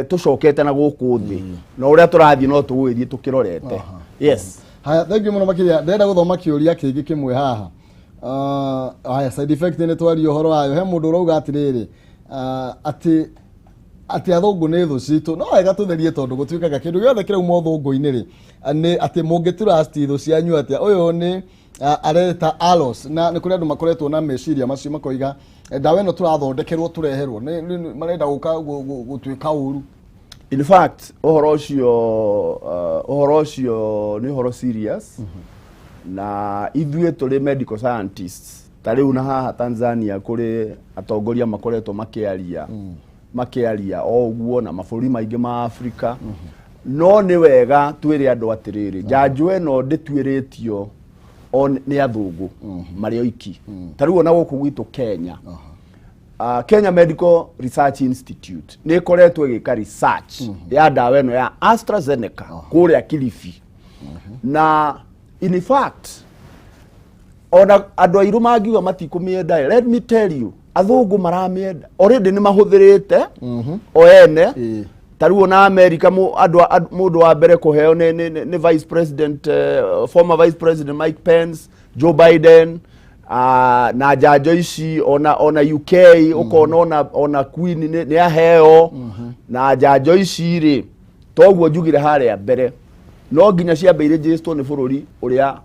tucokete na guku thi na uria turathie no tugwithie tukirorete yes haya thank you muno makiria ndenda guthoma kiuria kingi kimwe haha haya side effect ni twari uhoro wayo he mundu urauga atiriri ati athungu ni thu citu no wega tutherie tondu gutuikaga kindu giothe kirauma thungu-ini ri ni ati mungitura citu cianyu atia uyu ni areta alos na nä kå rä andå makoretwo na meciria macio makoiga ndawa ä no tå rathondekerwo tå reherwo marenda gå ka gå tuä ka å ru. In fact uhoro ucio nä uhoro serious na ithuĩ tũrĩ medical scientists ta rĩu na haha Tanzania kũrĩ atongoria makoretwo makĩaria o ũguo na mabũrũri maingĩ ma Afrika no nĩ wega twĩre andũ atĩrĩrĩ njanjo ĩno ndĩtuĩrĩtio nĩ athũngũ marĩ oiki ta rĩu ona gũkũ gwitũ Kenya Kenya Medical Research Institute nĩ ĩkoretwo ĩgĩka research ya ndawa ĩno ya AstraZeneca kũrĩa Kilifi na in fact ona andũ airũ mangiuga matikũmĩenda let me tell you athũngũ maramĩenda already nĩ mahũthĩrĩte o ene ta rĩu na America mũndũ wa mbere kũheo nĩ Vice President former Vice President Mike Pence, Joe Biden na njanjo ici ona UK ukona ona Queen nĩ aheo na njanjo ici rĩ toguo njugire harĩa mbere no nginya ciambe register nĩ bũrũri ũrĩa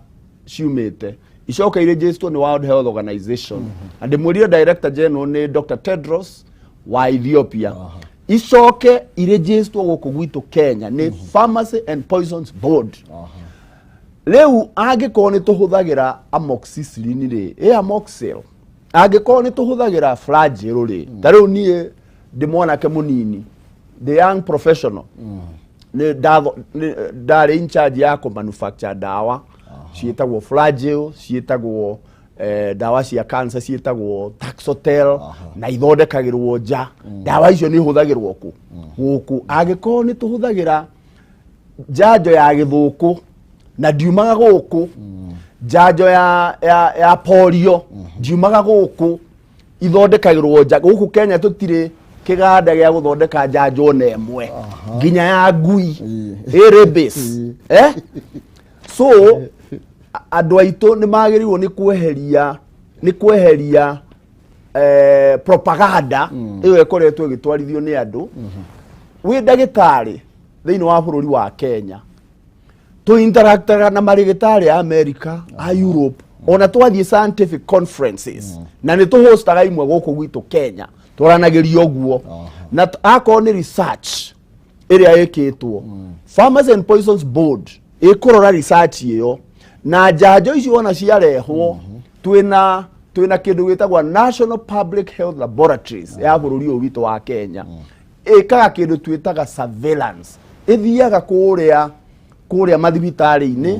ciumĩte icoka register nĩ World Health Organization and the Director General nĩ Dr. Tedros wa Ethiopia icoke register gũkũ gwitũ Kenya nĩ Pharmacy and Poisons Board rĩu angĩkorwo nĩ tũhũthagĩra amoxicillin rĩ amoxil angĩkorwo nĩ tũhũthagĩra Flagyl rĩ ta rĩu niĩ ndĩ mwanake mũnini the young professional ndarĩ in charge ya manufacture ndawa ciĩtagwo Flagyl ciĩtagwo ndawa cia cancer ciĩtagwo Taxotel na ithondekagĩrwo nja ndawa icio nĩ ihũthagĩrwo gũkũ angĩkorwo nĩ tũhũthagĩra njanjo ya gĩthũkũ na ndiumaga gũkũ njanjo ya polio ndiumaga gũkũ ithondekagĩrwo nja gũkũ Kenya tũtirĩ kĩganda gĩa gũthondeka njanjo na ĩmwe nginya ya ngui rabies so andũ aitũ nĩ magĩrĩirwo nĩ kweheria propaganda ĩyo ĩkoretwo ĩgĩtwarithio nĩ andũ wĩ ndagĩtarĩ thĩinĩ wa bũrũri wa Kenya to interactaga na marigitari ya America a Europe ona twathiĩ scientific conferences na nĩ tũhostaga imwe gũkũ gwitũ Kenya tũranagĩria ũguo na akorwo nĩ research ĩrĩa ĩkĩtwo Pharmacy and Poisons Board ĩkũrora research ĩyo na njanjo icio ona ciarehwo twĩna kĩndũ gĩtagwo National Public Health Laboratories ya bũrũri ũyũ witũ wa Kenya ĩkaga kĩndũ twĩtaga surveillance ĩthiaga kũrĩa mathibitarĩ-inĩ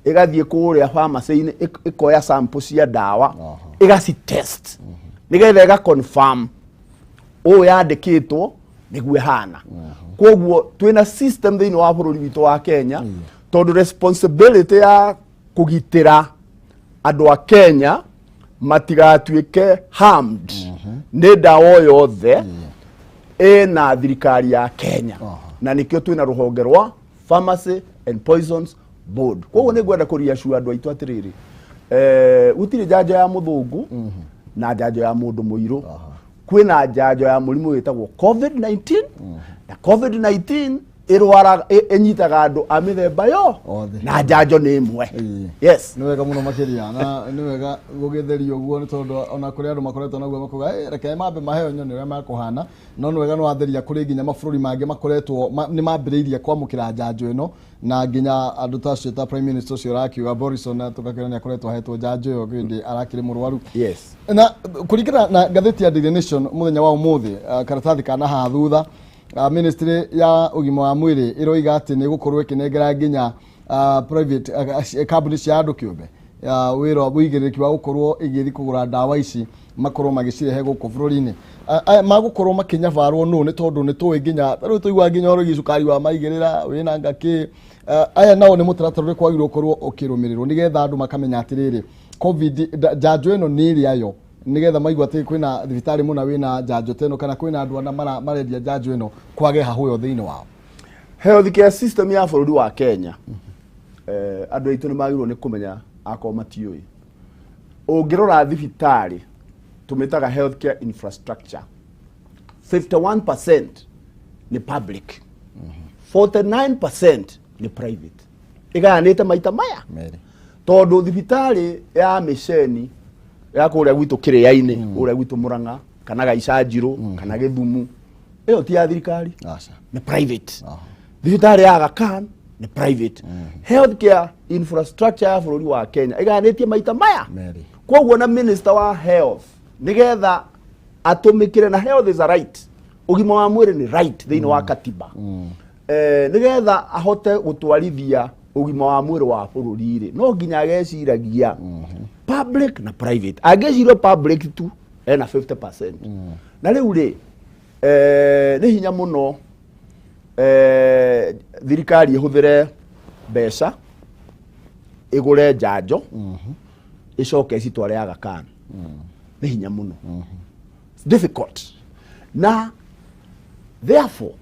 ĩgathiĩ kũrĩa pharmacy-inĩ ĩkoya sample cia ndawa ĩgaci test nĩgetha ĩga confirm ũũ yandĩkĩtwo nĩguo ĩhana koguo twĩna system thĩinĩ wa bũrũri witũ wa Kenya tondũ responsibility ya kũgitĩra andũ a Kenya matigatuĩke harmed nĩ ndawa yothe ĩna thirikari ya Kenya na nĩkĩo twĩna rũhonge rwa Pharmacy and Poisons Board koguo nĩ ngwenda kũriacua andũ aitũ atĩrĩrĩ gũtirĩ njanjo ya mũthũngũ na njanjo ya mũndũ mũirũ kwĩna njanjo ya mũrimũ wĩtagwo COVID-19 na COVID-19 ĩnyitaga andũ a mĩthemba yo na njanjo nĩ ĩmwe yes nĩ wega mũno makĩria na nĩ wega gũgĩtheria ũguo nĩ tondũ ona kũrĩ andũ makoretwo naguo makuga reke mambe maheo nyoni ũrĩa makũhana no nĩ wega nĩ watheria kũrĩ nginya mabũrũri mangĩ makoretwo nĩ mambĩrĩirie kwamũkĩra njanjo ĩno na nginya andũ tacio ta Prime Minister ũcio arakiuga Boris na tũgakĩra nĩ akoretwo ahetwo njanjo ĩyo hĩndĩ arakĩrĩ mũrwaru yes na kũringana na ngathĩti ya Daily Nation mũthenya wa ũmũthĩ karatathi kana haha thutha Ministry ya ũgima wa mwĩrĩ ĩroiga atĩ nĩ gũkorwo ĩkĩnengera nginya private companies cia andũ kĩũmbe wĩra wĩigĩrĩrĩki wa gũkorwo ĩgĩthiĩ kũgũra ndawa ici makorwo magĩcirehe gũkũ bũrũri-inĩ magũkorwo makĩnyabarwo nũ nĩ tondũ nĩ tũĩ nginya rĩu tũigua nginya ũrũgi cukari wa maigĩrĩra wĩna ngakĩ aya nao nĩ mũtaratara ũrĩa kwagĩrĩirwo gũkorwo ũkĩrũmĩrĩrwo nĩgetha andũ makamenya atĩrĩrĩ covid njanjo ĩno nĩ ĩrĩayo nigetha maigua atĩ kwĩna thibitarĩ mũna wĩna njanjo teno kana kwĩna andũ ana marendia njanjo ĩno kwage hahũyo thĩinĩ wao health care system ya bũrũri wa Kenya andũ aitũ nĩ magĩrĩirwo nĩ kũmenya akorwo matiũĩ ũngĩrora thibitarĩ tũmĩtaga health care infrastructure 51% nĩ public 49% nĩ private ĩgayanĩte maita maya tondu thibitari ya misheni ya kuria gwitu Kiria-ini uria gwitu Murang'a kana Gaicanjiru kana Githumu iyo ti ya thirikari ni private thibitari ya Aga Khan ni private healthcare infrastructure ya bururi wa Kenya iganetie maita maya koguo na minister wa health nigetha atumikire na health is a right ugima wa mwiri ni right thiini wa katiba nigetha ahote gutwarithia ugima wa mwiri wa bururi no nginya ageciragia public na private agecirwo public tu ena 50% na riu ri ni hinya muno thirikari ihuthire mbeca igure njanjo icoke citware Aga Khan ni hinya muno it's difficult na therefore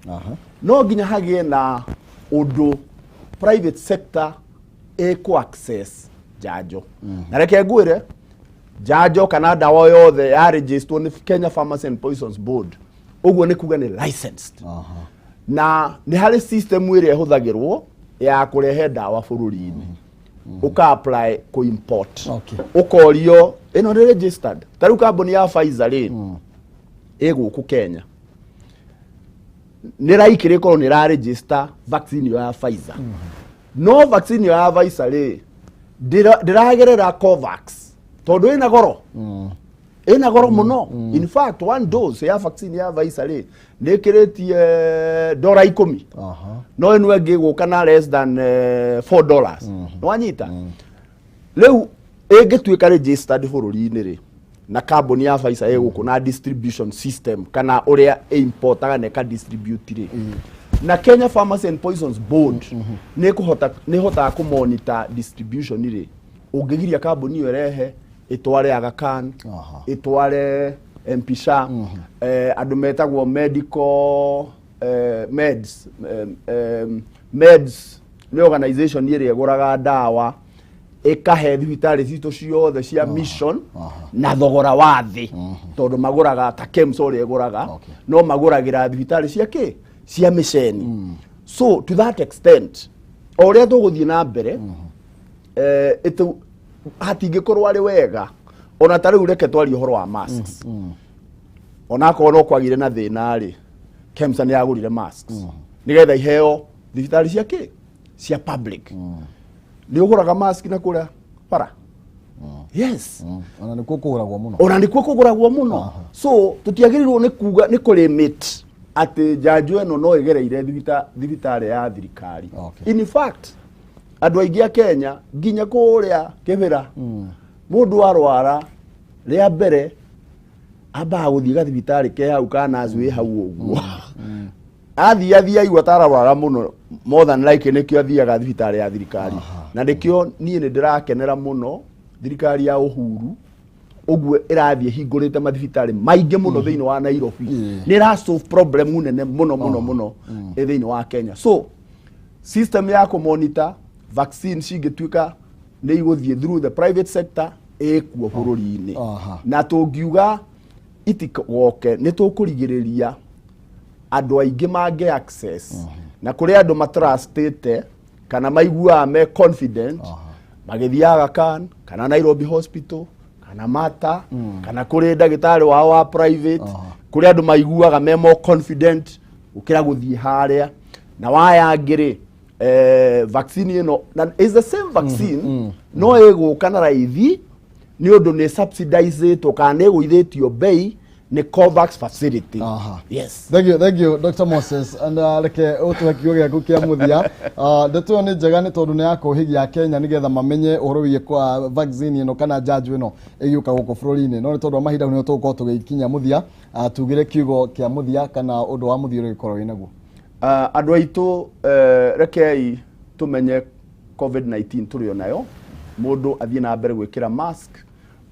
no nginya hagie na undu private sector eco access njanjo na reke ngwire njanjo kana dawa yothe ya register ni Kenya Pharmacy and Poisons Board uguo ni kuga ni licensed na ni hari system ire huthagirwo ya kurehe dawa bururi-ini uka apply ku import ukorio ino ni registered taru company ya Pfizer ri iguku Kenya ni raikire ko ni ra register vaccine ya Pfizer no vaccine ya Pfizer ri diragerera Covax tondu ina goro muno in fact one dose ya vaccine ya Pfizer ri nekiretie $10 no enu enge gukana less than $4 no anyita leu egetuika registered bururi-ini ri na company ya Pfizer eguku na distribution system kana uria importaga neka distribute ri na Kenya Pharmacy and Poisons Board ni hota ku monitor distribution ri ungegiria company iyo rehe itware Aga Khan itware Mpisha andu metagwo medical meds ni organization iri eguraga dawa ikahe thibitari citu ciothe cia mission na thogora wa thi tondu maguraga ta KEMS uri eguraga no maguragira thibitari cia ki cia misheni so to that extent oria tuguthie na mbere hatingikorwo ari wega ona tariu reke twari uhoro wa masks ona ko no kwagire na thina ri KEMS ni agurire masks nigetha iheo thibitari cia ki cia public ni uguraga mask na kuria para yes ona ni kuguragwo muno so tutiagirirwo ni kuga ni kulimit ati njanjo eno no igereire thibitari ya thirikari in fact andu aingi a Kenya nginya kuria kibira mundu arwara ria mbere aba guthii gathibitari ke hau kana azwi hau uguo athia igwa tararwara muno more than like nikio athiaga thibitari ya thirikari na nikio nie ni ndirakenera muno thirikari ya Uhuru uguo irathie hingurite mathibitari maingi muno thiini wa Nairobi ni ra solve problem nene muno thiini wa Kenya so system ya ku monitor vaccine cingituika ni iguthie through the private sector ekuo bururi-ini na tungiuga itikoke ni tukurigiriria andu aingi mange access na kuri andu matrustite kana maigua me confident magithia Aga Khan kana Nairobi Hospital kana Mata kana kuri ndagitari wa private kuri andu maiguaga me more confident ukira guthii haria na waya ngiri vaccine ino na is the same vaccine no iguka na raithi ni undu ni subsidized kana iguithitio bei ni Covax facility yes thank you Dr. Moses and reke utuhekio giaku kia muthia ndeto ni njega ni tondu ni yakuhigia Kenya nigetha mamenye uhoro wi kwa vaccine ino kana njanjo ino igiuka guku bururi-ini no ni tondu mahinda ni tugukorwo tugikinya muthia tugire kiugo kia muthia kana undu wa muthia uri gikorwo winaguo andu aitu rekei tumenye COVID-19 turio nayo mundu athie na mbere gwikira mask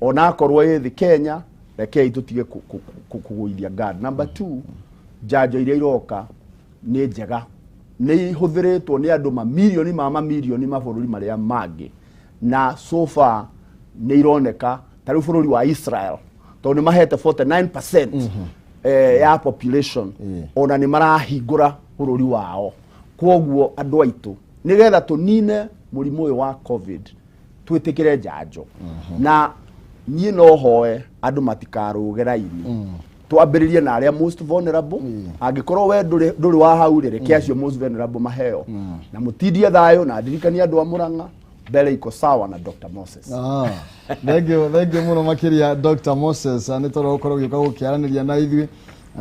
ona akorwo yithi Kenya rekei tutige kuguithia guard number 2 njanjo iria iroka ni njega ni huthiritwo ni andu mamilioni mabururi maria mangi na so far ni ironeka tari bururi wa Israel tondu mahete 49% ya population ona ni marahingura bururi wao koguo andu aitu nigetha tunine murimu uyu wa COVID twitikire njanjo na niĩ no hoe andũ matikarũge raini twambĩrĩrie na arĩa most vulnerable angĩkorwo we ndũrĩ wa hau reke acio most vulnerable maheo na mũtindie thayũ na ndirikania andũ a Mũrang'a mbere iko sawa na Dr. Moses. Thengio mũno makĩria Dr. Moses nĩ tondũ ũkorwo ũgĩũka gũkĩaranĩria na ithuĩ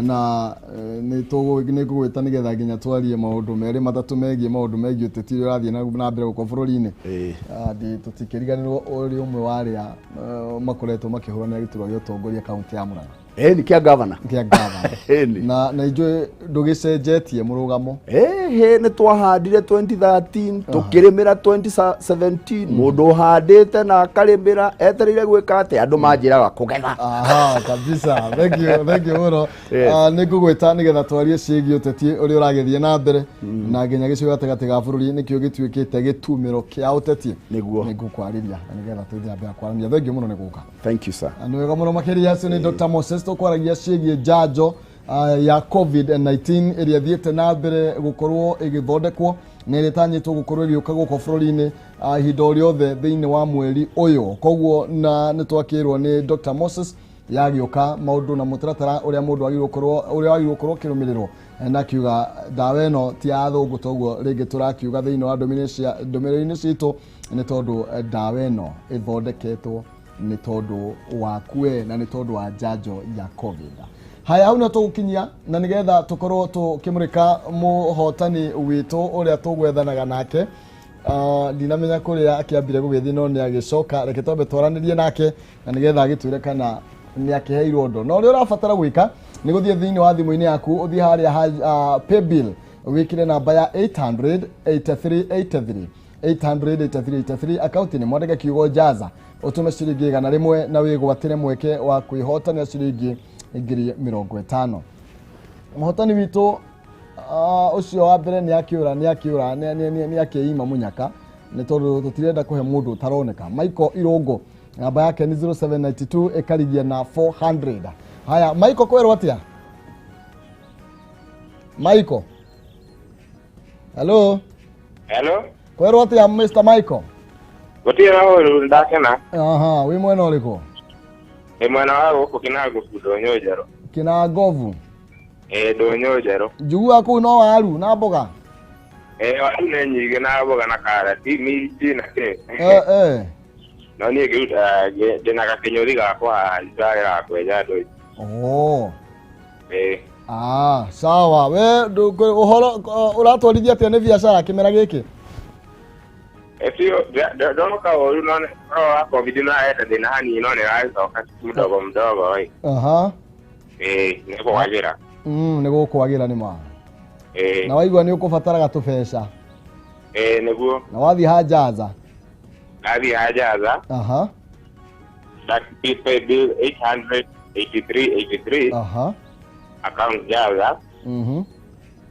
na nĩ ngũgwĩta nĩgetha nginya twarie maũndũ merĩ matatũ megiĩ maũndũ megiĩ ũteti ũrĩa ũrathiĩ na mbere gũkũ bũrũri-inĩ. Tũtikĩriganĩrwo ũrĩ ũmwe wa arĩa makoretwo makĩhũranĩra gĩturwa gĩa ũtongoria kaunti ya Mũrang'a. Ni kia governor. Na ijue ndũgĩcenjetie mũrũgamo. Nĩ twahandire 2013 tũkĩrĩmĩra 2017 mũndũ ũhandĩte na akarĩmĩra etereire gwĩka atĩ andũ manjĩraga kũgetha. Kabisa. Thengio mũno. Nĩ ngũgwĩta nĩgetha twarie ciĩgiĩ ũteti ũrĩa ũragĩthiĩ na mbere na nginya gĩcigo gatagatĩ ga bũrũri nĩkĩo gĩtuĩkĩte gĩtumĩro kĩa ũteti. Nĩguo nĩngũkwarĩria nĩgetha tũthiĩ mbere kwaranĩria. Thengio mũno nĩ gũka. Thank you sir. Nĩ wega mũno makĩria acio nĩ Dr. Moses tũkwaragia ciĩgiĩ njanjo ya COVID-19 ĩrĩa thiĩte na mbere gũkorwo ĩgĩthondekwo na ĩrĩa ĩtanyĩtwo gũkorwo ĩgĩũka gũkũ bũrũri-inĩ ihinda o rĩothe thĩinĩ wa mweri ũyũ. Koguo na nĩ twakĩrwo nĩ Dr. Moses yagĩũka maũndũ na mũtaratara ũrĩa mũndũ agĩrĩirwo gũkorwo ũkĩrũmĩrĩrwo na kiuga ndawa ĩno ti ya thũngũ toguo rĩngĩ tũrakiuga thĩinĩ wa ndũmĩrĩri-inĩ citũ nĩ tondũ ndawa ĩno ĩthondeketwo nĩ tondũ wa kue na nĩ tondũ wa njanjo ya COVID. Haya hau nĩ tũgũkinyia na nĩgetha tũkorwo tũkĩmũrĩka mũhotani witũ ũrĩa tũgwethanaga nake. Ndinamenya kũrĩa akĩambire gũgĩthiĩ no nĩ agĩcoka, reke twambe twaranĩrie nake na nĩgetha agĩtwĩre kana nĩ akĩheirwo ndo. No ũrĩa ũrabatara gwĩka nĩ gũthiĩ thĩinĩ wa thimũ-inĩ yaku ũthiĩ harĩa paybill wĩkĩre namba ya 800-8383 800-8383 akaunti nĩ mwandĩke kiugo jaza ũtume ciringi 100 na wĩgwatĩre mweke wa kwĩhotania ciringi 50,000. Mũhotani witũ ũcio wa mbere nĩ akĩima mũnyaka nĩ tondũ tũtirenda kũhe mũndũ ũtaroneka. Michael Irũngũ namba yake nĩ 0792 ĩkarigia na 400. Haya Michael kwerwo atĩa? Michael. Hello. Kwerwo atĩa Mr. Michael? Gũtirĩ ũru ndakena. Wĩ mwena ũrĩkũ? Wĩ mwena wa gũkũ Kĩnangobu Ndũnyũ Njerũ. Kĩnangobu? Ndũnyũ Njerũ. Njugua kũu no waru na mboga? Waru nĩ nyingĩ na mboga na karati minji na kĩ. No niĩ ngĩruta ndĩna gakĩnyũri gakwa ndarĩra kwenja ndũi. Sawa. We ũhoro ũratwarithia atĩa nĩ biacara kĩmera gĩkĩ? Ndoka ũru no COVID na thĩna hanini no nĩragĩcoka mdogo. Nĩ kwagĩra. Nĩ gũkwagĩra nĩ ma. Na waigua nĩ ũkũbataraga tũbeca. Nĩguo. Na wathiĩ hajaza? Nathiĩ hajaza. Pay bill 800-8383. Account jaza.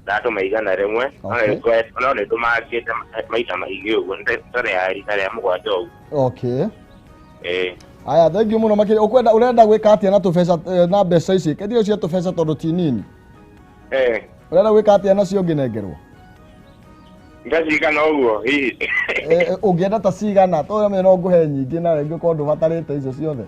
Ndatũma igana rĩmwe no nĩtũmangĩte maita maingĩ ũguo nĩtũrĩ ya rita rĩa mũgwanja ũguo. Aya thengio mũno makĩria. Ũrenda gwĩka atĩa na tũbeca na mbeca ici? Kendio cia tũbeca tondũ ti nini. Ũrenda gwĩka atĩa nacio ngĩnengerwo? Ngacigana ũguo hihi. Ũngĩenda ta cigana tondũ mimi no ngũhe nyingĩ na rĩngĩ korwo ndũbatarĩte icio ciothe.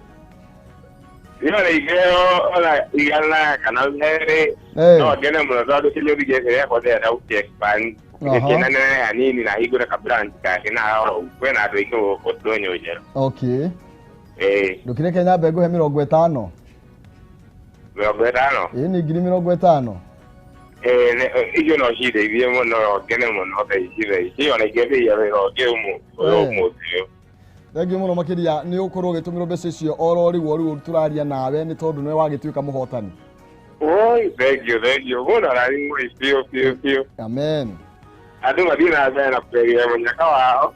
Ina igeo ona igana kana merĩ no ngene mũno tondũ kĩnyũri gĩkĩ gĩakwa ndĩrenda gũkĩ-expand gĩkĩna nene hanini na hingũre ka branch kangĩ na kwĩna andũ aingĩ gũkũ Ndũnyũ Njerũ. Ndũkĩreke nyambe ngũhe 50. 50? Nĩ 50,000. Icio no cindeithie mũno ngene mũno thaa ona ingĩambĩrĩria wĩra ũngĩ ũmũthĩ ũyũ. Thengio mũno makĩria nĩ ũkorwo ũgĩtũmĩrwo mbeca icio oro rĩu tũraria nawe nĩ tondũ nĩwe wagĩtuĩka mũhotani. Thengio mũno rathimũ biũ. Amen. Andũ mathiĩ na mbere na kũgeria mũnyaka wao.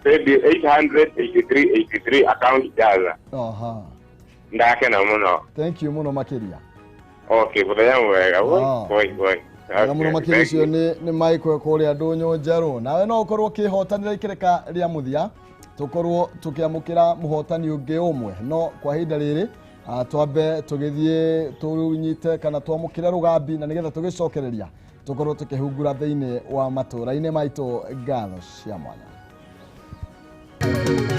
Paybill 800-8383 account jaza. Ndakena mũno. Thank you mũno makĩria. Mũthenya mwega. Mũno makĩria ũcio nĩ Michael kũrĩa Ndũnyũ Njerũ. Nawe no ũkorwo ũkĩhotanĩra ikereka rĩa mũthia tũkorwo tũkĩamũkĩra mũhotani ũngĩ ũmwe no kwa ihinda rĩrĩ twambe tũgĩthiĩ tũnyite kana twamũkĩre rũgambi na nĩgetha tũgĩcokereria tũkorwo tũkĩhungura thĩinĩ wa matũra-inĩ maitũ ngatho cia mwanya. Bye.